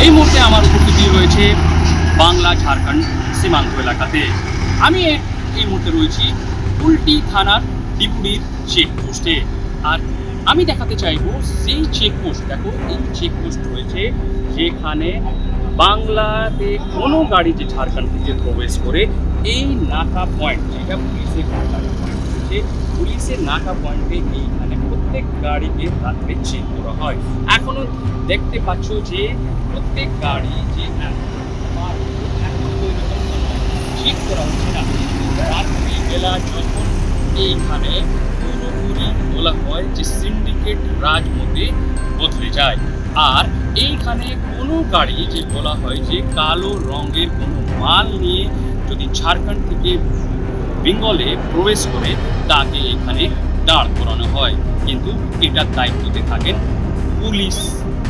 এই মুহূর্তে আমার উপস্থিতি রয়েছে বাংলা ঝাড়খণ্ড সীমান্ত এলাকাতে। আমি এই মুহূর্তে রয়েছি কুলটি থানার ডিপুরির চেকপোস্টে। আর আমি দেখাতে চাইবো সেই চেকপোস্ট, দেখো এই চেকপোস্ট রয়েছে যেখানে বাংলাতে কোনো গাড়ি যে ঝাড়খণ্ড থেকে প্রবেশ করে এই নাকা পয়েন্ট, যেটা পুলিশের নাকা পয়েন্ট রয়েছে, পুলিশের নাকা পয়েন্টে এইখানে প্রত্যেক গাড়িকে রাত্রে চেক করা হয়। এখনো দেখতে পাচ্ছ যে প্রত্যেক গাড়ি যে চেক করা হচ্ছে না। রাত্রি বেলা যখন এইখানে পুরোপুরি বলা হয় যে সিন্ডিকেট রাজ মধ্যে বদলে যায়। আর এইখানে কোনো গাড়ি যে বলা হয় যে কালো রঙের কোনো মাল নিয়ে যদি ঝাড়খণ্ড থেকে বেঙ্গলে প্রবেশ করে তাকে এখানে দাঁড় করানো হয়, কিন্তু এটার দায়িত্বতে থাকেন পুলিশ,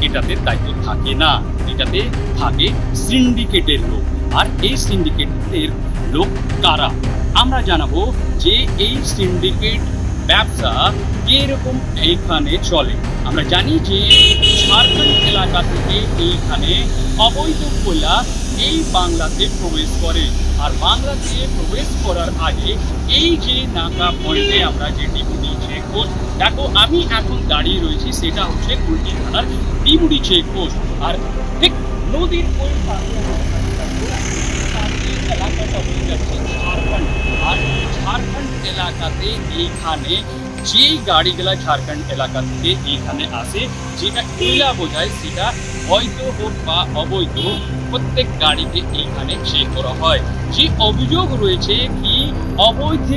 এটাতে দায়িত্ব থাকে না, এটাতে থাকে সিন্ডিকেটের লোক। আর এই সিন্ডিকেটের লোক কারা আমরা জানাবো যে এই সিন্ডিকেট ব্যবসা কিরকম এইখানে চলে। আমরা জানি যে ঝাড়খণ্ড এলাকা থেকে এইখানে অবৈধ কয়লা এই বাংলাতে প্রবেশ করে। আর বাংলাতে প্রবেশ করার আগে এই যে নাকা পয়েন্টে আমরা যে ডিপুটি চেকপোস্ট, দেখো আমি এখন দাঁড়িয়ে রয়েছি, সেটা হচ্ছে কুলটি থানার ডিপুটি চেকপোস্ট। আর ঠিক নদীর ওই এলাকাটা হয়ে যাচ্ছে ঝাড়খণ্ড। আর ঝাড়খণ্ড এলাকাতে এইখানে যেই গাড়িগুলা ঝাড়খণ্ড এলাকা থেকে এইখানে আসে, যেটা কয়লা বোঝায়, সেটা বৈধ হোক বা অবৈধ, প্রত্যেক গাড়িকে এইখানে চেক করা হয়। যে অভিযোগ রয়েছে কি অবৈধ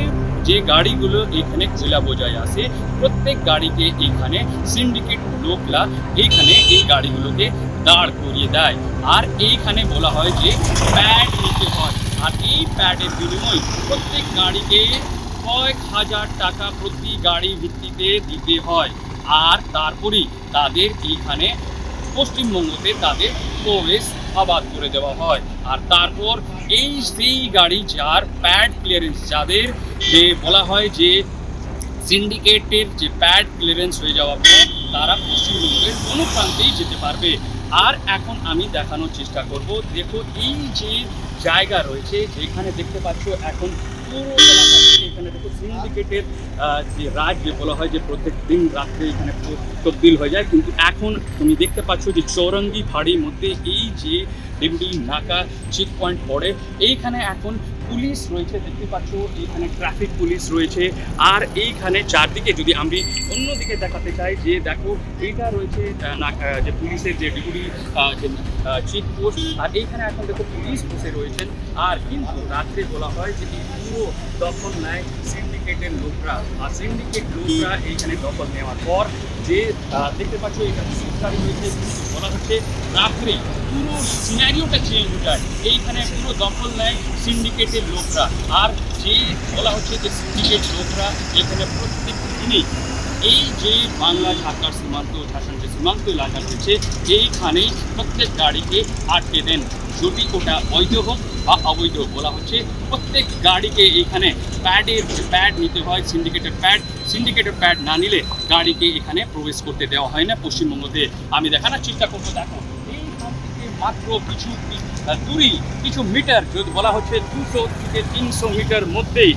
যে গাড়িগুলো এখানে কয়লা বোঝায় আসে, প্রত্যেক গাড়িকে এইখানে সিন্ডিকেট লোকরা এইখানে এই গাড়িগুলোকে দাঁড় করিয়ে দেয়। আর এইখানে বলা হয় যে প্যাড নিতে হয়। আর এই প্যাডের বিনিময়ে প্রত্যেক গাড়িকে কয়েক হাজার টাকা প্রতি গাড়ি ভিত্তিতে দিতে হয়। আর তারপরেই তাদের এইখানে পশ্চিমবঙ্গতে তাদের প্রবেশ আবাদ করে দেওয়া হয়। আর তারপর এই সেই গাড়ি যার প্যাড ক্লিয়ারেন্স, যাদের যে বলা হয় যে সিন্ডিকেটের যে প্যাড ক্লিয়ারেন্স হয়ে যাওয়ার পর তারা পশ্চিমবঙ্গের কোনো প্রান্তেই যেতে পারবে। আর এখন আমি দেখানোর চেষ্টা করব, দেখো এই যে জায়গা রয়েছে যেখানে দেখতে পাচ্ছ এখন পুরো এলাকা থেকে এখানে দেখো সিন্ডিকেটের যে রাজ যে বলা হয় যে প্রত্যেক দিন রাত্রে এখানে তবদিল হয়ে যায়। কিন্তু এখন তুমি দেখতে পাচ্ছ যে চৌরঙ্গি ফাঁড়ির মধ্যে এই যে ডিপুটি নাকা চেক পয়েন্ট পড়ে, এইখানে এখন পুলিশ রয়েছে, দেখতে পাচ্ছ এইখানে ট্রাফিক পুলিশ রয়েছে। আর এইখানে চারদিকে যদি আমি অন্যদিকে দেখাতে চাই, যে দেখো এইটা রয়েছে যে পুলিশের যে ডিপুটি যে চেকপোস্ট। আর এইখানে এখন দেখো পুলিশ বসে রয়েছেন। আর কিন্তু রাত্রে বলা হয় যে এই পুরো দখল নেয় সিন্ডিকেটের লোকরা। আর সিন্ডিকেট লোকরা এইখানে দখল নেওয়ার পর যে দেখতে পাচ্ছ এখানে সরকারি হয়েছে, বলা হচ্ছে রাত্রে পুরো সিনারিওটা চেঞ্জ হয়ে যায়। এইখানে পুরো দখল নেয় সিন্ডিকেটের লোকরা। আর যে বলা হচ্ছে যে সিন্ডিকেট লোকরা এখানে প্রত্যেক দিনই এই যে বাংলা ঝাড়খণ্ড সীমান্ত, ঝাড়খণ্ড যে সীমান্ত এলাকা রয়েছে, এইখানে প্রত্যেক গাড়িকে আটকে দেন, যদি ওটা বৈধ হোক বা অবৈধ। বলা হচ্ছে প্রত্যেক গাড়িকে এইখানে প্যাড নিতে হয়, সিন্ডিকেটের প্যাড না নিলে গাড়িকে এখানে প্রবেশ করতে দেওয়া হয় না পশ্চিমবঙ্গতে। আমি দেখানোর চেষ্টা করবো, দেখো এইখান থেকে মাত্র কিছু দূরই, কিছু মিটার, যদি বলা হচ্ছে 200 থেকে 300 মিটার মধ্যেই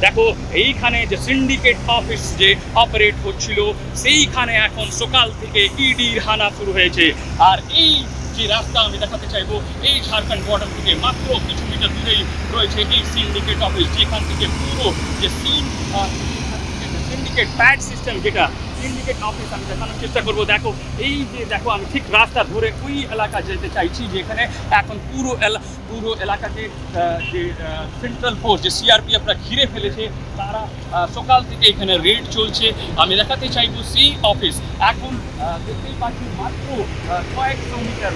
দেখো এইখানে যে সিন্ডিকেট অফিস যে অপারেট হচ্ছিল, সেইখানে এখন সকাল থেকে ইডির হানা শুরু হয়েছে। আর এই যে রাস্তা আমি দেখাতে চাইবো, এই ঝাড়খণ্ড বর্ডার থেকে মাত্র কিছু মিটার দূরেই রয়েছে এই সিন্ডিকেট অফিস, যেখান থেকে পুরো যে সিন্ডিকেট প্যাড সিস্টেম, যেটা সিন্ডিকেট অফিস আমি দেখানোর চেষ্টা করবো। দেখো এই যে দেখো আমি ঠিক রাস্তা ধরে ওই এলাকা যেতে চাইছি, যেখানে এখন পুরো এলাকাকে যে সেন্ট্রাল ফোর্স যে সিআরপিএফরা ঘিরে ফেলেছে, তারা সকাল থেকে এখানে রেড চলছে। আমি দেখাতে চাইবো সেই অফিস এখন দেখতেই পাচ্ছি মাত্র কয়েকশো মিটার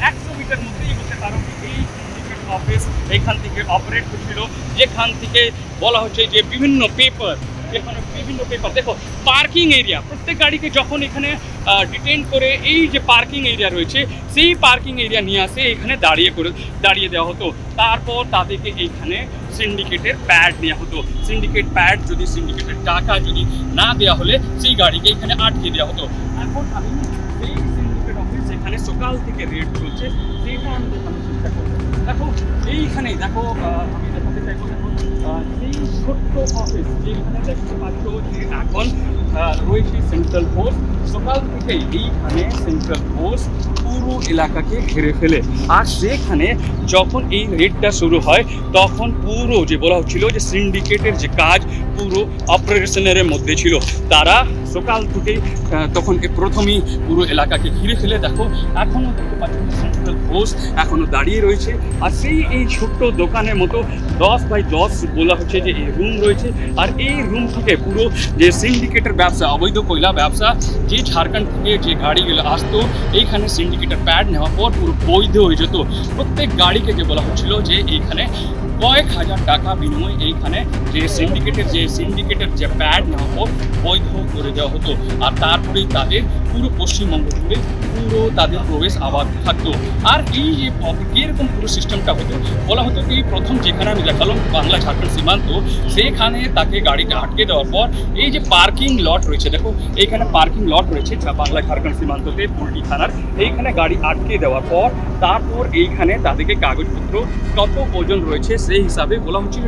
100 মিটার মধ্যেই হচ্ছে, কারণ এই সিন্ডিকেট অফিস এখান থেকে অপারেট হচ্ছিল, যেখান থেকে বলা হচ্ছে যে বিভিন্ন পেপার দেখো পার্কিং এরিয়া, প্রত্যেক গাড়িকে যখন এখানে ডিটেইন করে এই যে পার্কিং এরিয়া রয়েছে, সেই পার্কিং এরিয়া নিয়ে আসে এখানে দাঁড়িয়ে দেওয়া হতো। তারপর তাদেরকে এইখানে সিন্ডিকেটের প্যাড নেওয়া হতো। সিন্ডিকেট প্যাড যদি সিন্ডিকেটের টাকা যদি না দেওয়া হলে সেই গাড়িকে এখানে আটকে দেওয়া হতো। এখন আমি সেই সিন্ডিকেট অফিস যেখানে সকাল থেকে রেড চলছে সেটা আমি দেখানোর চেষ্টা করবো। দেখো এইখানেই দেখো আমি দেখাতে চাইবো, দেখো সেই ছোট্ট অফিস যেখানে দেখতে পাচ্ছ যে এখন রয়েছে সেন্ট্রাল ফোর্স। সকাল থেকেই এইখানে সেন্ট্রাল ফোর্স পুরো এলাকাকে ঘিরে ফেলে, আর সেখানে যখন এই রেডটা শুরু হয় তখন পুরো যে বলা হচ্ছিল যে সিন্ডিকেটের যে কাজ পুরো অপারেশনের মধ্যে ছিল, তারা সকাল থেকেই তখন প্রথমেই পুরো এলাকাকে ঘিরে ফেলে। দেখো এখনও দেখতে পাচ্ছি সেন্ট্রাল ফোর্স এখনও দাঁড়িয়ে রয়েছে, আর সেই এই ছোট্ট দোকানের মতো 10x10 বলা হচ্ছে যে এই রুম রয়েছে, আর এই রুম থেকে পুরো যে সিন্ডিকেটের ব্যবসা, অবৈধ কয়লা ব্যবসা, যে ঝাড়খণ্ড থেকে যে গাড়িগুলো আসতো এইখানে সিন্ডিকেটের প্যাড নেওয়ার পর পুরো বৈধ হয়ে যেত। প্রত্যেক গাড়িকে যে বলা হচ্ছিল যে এইখানে কয়েক হাজার টাকা বিনিময়ে এইখানে যে সিন্ডিকেটের যে প্যাড নেওয়ার পর বৈধ করে দেওয়া হতো, আর তারপরেই তাদের পুরো পশ্চিমবঙ্গ জুড়ে পুরো তাদের প্রবেশ আবার থাকতো। আর এই যে কীরকম পুরো সিস্টেমটা হতো, বলা হতো কি প্রথম যেখানে আমি দেখালাম বাংলা ঝাড়খণ্ড সীমান্ত, সেখানে তাকে গাড়িটা আটকে দেওয়ার পর এই যে পার্কিং লট রয়েছে, দেখো এইখানে পার্কিং লট রয়েছে বাংলা ঝাড়খণ্ড সীমান্ততে পুলটি থানার, এইখানে গাড়ি আটকে দেওয়ার পর তারপর এইখানে তাদেরকে কাগজপত্র কত ওজন রয়েছে সেই হিসাবে বলা হচ্ছে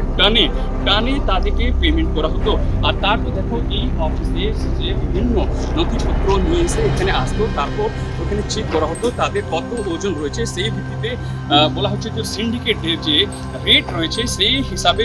টানে তাদেরকে পেমেন্ট করা হতো। আর তারপর দেখো এই অফিসে যে বিভিন্ন নথিপত্র নিয়ে এসে এখানে আসতো, তারপর ওখানে চেক করা হতো তাদের কত ওজন রয়েছে, সেই ভিত্তিতে বলা হচ্ছে যে সিন্ডিকেটের যে রেট রয়েছে সেই হিসাবে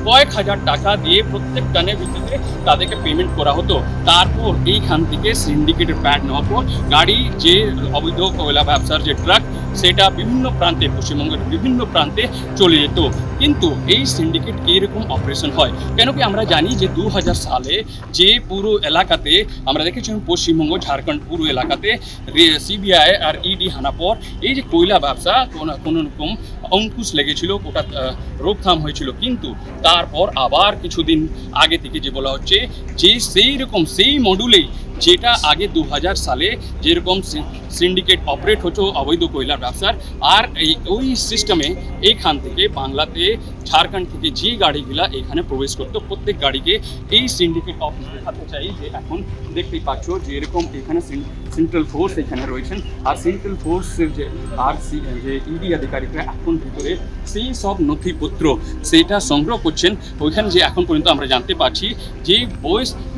কয়েক হাজার টাকা দিয়ে প্রত্যেক টানের ভিত্তিতে তাদেরকে পেমেন্ট করা হতো। তারপর এইখান থেকে সিন্ডিকেটের প্যাড নেওয়ার পর গাড়ি যে অবৈধ কয়লা ব্যবসার যে ট্রাক সেটা বিভিন্ন প্রান্তে, পশ্চিমবঙ্গের বিভিন্ন প্রান্তে চলে যেত। কিন্তু এই সিন্ডিকেট কীরকম অপারেশন হয়, কেন কি আমরা জানি যে 2000 সালে যে পুরো এলাকাতে আমরা দেখেছি পশ্চিমবঙ্গ ঝাড়খণ্ড পুরো এলাকাতে সিবিআই আর ইডি হানা পর এই যে কয়লা ব্যবসা কোনো রকম অঙ্কুশ লেগেছিল, ওটা রোকথাম হয়েছিল। কিন্তু তারপর আবার কিছুদিন আগে থেকে যে বলা হচ্ছে যে সেই মডুলেই যেটা আগে 2000 সালে যেরকম সিন্ডিকেট অপারেট হতো অবৈধ কয়লার ব্যবসার, আর ওই সিস্টেমে এইখান থেকে বাংলাতে ঝাড়খণ্ড থেকে যে গাড়িগুলা এখানে প্রবেশ করতো প্রত্যেক গাড়িকে এই সিন্ডিকেট অফিস দেখাতে চাই যে এখন দেখতেই পাচ্ছ যে এরকম এখানে সেন্ট্রাল ফোর্স এখানে রয়েছেন, আর সেন্ট্রাল ফোর্সের যে যে ইডি আধিকারিকরা এখন ভিতরে সেই সব নথিপত্র সেটা সংগ্রহ করছেন। ওইখানে যে এখন পর্যন্ত আমরা জানতে পারছি যে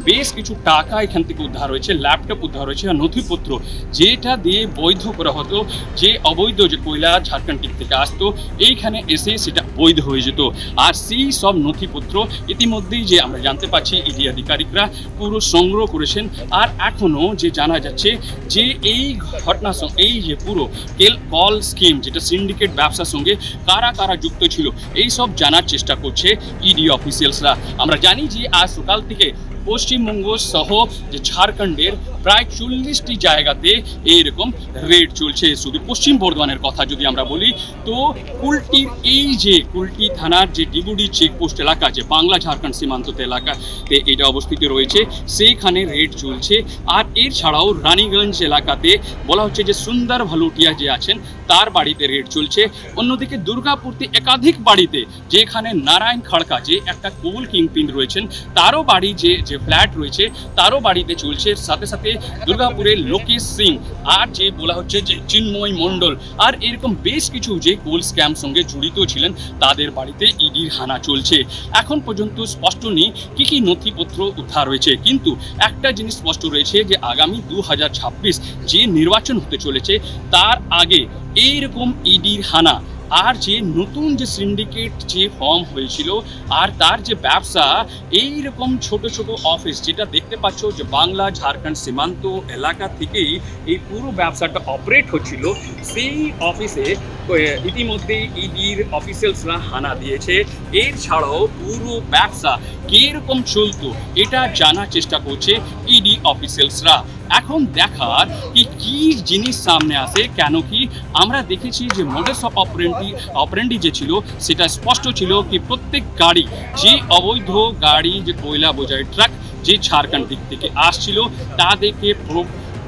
বেশ কিছু টাকা এখান থেকে উদ্ধার হয়েছে, ল্যাপটপ উদ্ধার হয়েছে, আর নথিপত্র যেটা দিয়ে বৈধ করা হতো যে অবৈধ যে কয়লা ঝাড়খণ্ড থেকে আসতো এইখানে এসে সেটা বৈধ হয়ে যেত। আর সেই সব নথিপত্র ইতিমধ্যেই যে আমরা জানতে পারছি ইডি আধিকারিকরা পুরো সংগ্রহ করেছেন। আর এখনও যে জানা যাচ্ছে যে এই ঘটনার সঙ্গে এই যে পুরো কল স্কিম যেটা সিন্ডিকেট ব্যবসার সঙ্গে কারা কারা যুক্ত ছিল এই সব জানার চেষ্টা করছে ইডি অফিসিয়ালসরা। আমরা জানি যে আজ সকাল থেকে পশ্চিমবঙ্গ সহ যে ঝাড়খণ্ডের প্রায় 40টি জায়গাতে এইরকম রেড চলছে। শুধু পশ্চিম বর্ধমানের কথা যদি আমরা বলি তো কুলটির এই যে কুলটি থানার যে ডিগুডি চেকপোস্ট এলাকা যে বাংলা ঝাড়খণ্ড সীমান্ততে এলাকাতে এটা অবস্থিত রয়েছে সেইখানে রেড চলছে। আর এর ছাড়াও রানীগঞ্জ এলাকাতে বলা হচ্ছে যে সুন্দর ভালুটিয়া যে আছেন তার বাড়িতে রেড চলছে। অন্যদিকে দুর্গাপুরতে একাধিক বাড়িতে যেখানে নারায়ণ খড়কা যে একটা কোল কিংপিন রয়েছেন তারও বাড়ি যে ফ্ল্যাট রয়েছে তারও বাড়িতে চলছে। সাথে সাথে দুর্গাপুরের লোকেশ সিং আর যে বলা হচ্ছে যে চিন্ময় মণ্ডল আর এরকম বেশ কিছু যে কোল স্ক্যাম সঙ্গে জড়িত ছিলেন তাদের বাড়িতে ইডির হানা চলছে। এখন পর্যন্ত স্পষ্ট নেই কি কি নথিপত্র উদ্ধার হয়েছে, কিন্তু একটা জিনিস স্পষ্ট রয়েছে যে আগামী 2026 যে নির্বাচন হতে চলেছে তার আগে এইরকম ইডির হানা আর যে নতুন যে সিন্ডিকেট যে ফর্ম হয়েছিল আর তার যে ব্যবসা এইরকম ছোট ছোট অফিস যেটা দেখতে পাচ্ছ যে বাংলা ঝাড়খণ্ড সীমান্ত এলাকা থেকেই এই পুরো ব্যবসাটা অপারেট হচ্ছিল, সেই অফিসে ইতিমধ্যে ইডির অফিসিয়ালসরা হানা দিয়েছে। এর ছাড়াও পুরো ব্যবসা কীরকম চলতো এটা জানার চেষ্টা করছে ইডি অফিসিয়ালসরা। এখন দেখার কি জিনিস সামনে আসে, কেন কি আমরা দেখেছি যে মডাস অফ অপারেন্ডি যে ছিল সেটা স্পষ্ট ছিল কি প্রত্যেক গাড়ি যে অবৈধ গাড়ি যে কয়লা বোঝাই ট্রাক যে ঝাড়খণ্ড দিক থেকে আসছিল তাদেরকে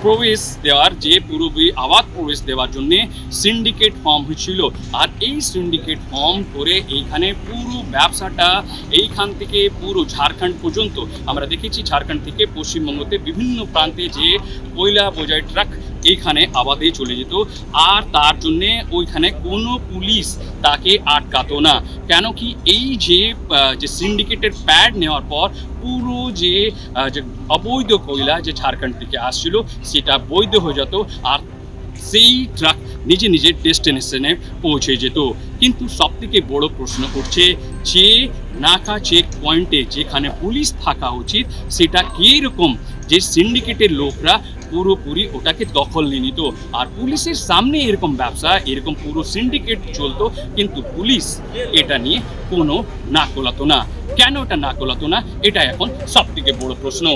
প্রবেশ দেওয়ার যে পূর্বে আবাদ প্রবেশ দেওয়ার জন্যে সিন্ডিকেট ফর্ম হয়েছিল। আর এই সিন্ডিকেট ফর্ম করে এইখানে পুরো ব্যবসাটা এইখান থেকে পুরো ঝাড়খণ্ড পর্যন্ত আমরা দেখেছি ঝাড়খণ্ড থেকে পশ্চিমবঙ্গতে বিভিন্ন প্রান্তে যে কয়লা বোঝাই ট্রাক এইখানে আবাদে চলে যেত, আর তার জন্যে ওইখানে কোনো পুলিশ তাকে আটকাতো না। কেন কি এই যে সিন্ডিকেটের প্যাড নেওয়ার পর পুরো যে অবৈধ কয়লা যে ঝাড়খণ্ড থেকে আসছিল সেটা বৈধ হয়ে যেত, আর সেই ট্রাক নিজে নিজের ডেস্টিনেশনে পৌঁছে যেত। কিন্তু সবথেকে বড় প্রশ্ন উঠছে যে নাকা চেক পয়েন্টে যেখানে পুলিশ থাকা উচিত সেটা কীরকম, যে সিন্ডিকেটের লোকরা পুরোপুরি ওটাকে দখল নিয়ে নিত, আর পুলিশের সামনে এরকম ব্যবসা, এরকম পুরো সিন্ডিকেট চলতো, কিন্তু পুলিশ এটা নিয়ে কোনো নাক গলাতো না। কেন এটা নাক গলাতো না, এটা এখন সবথেকে বড় প্রশ্ন।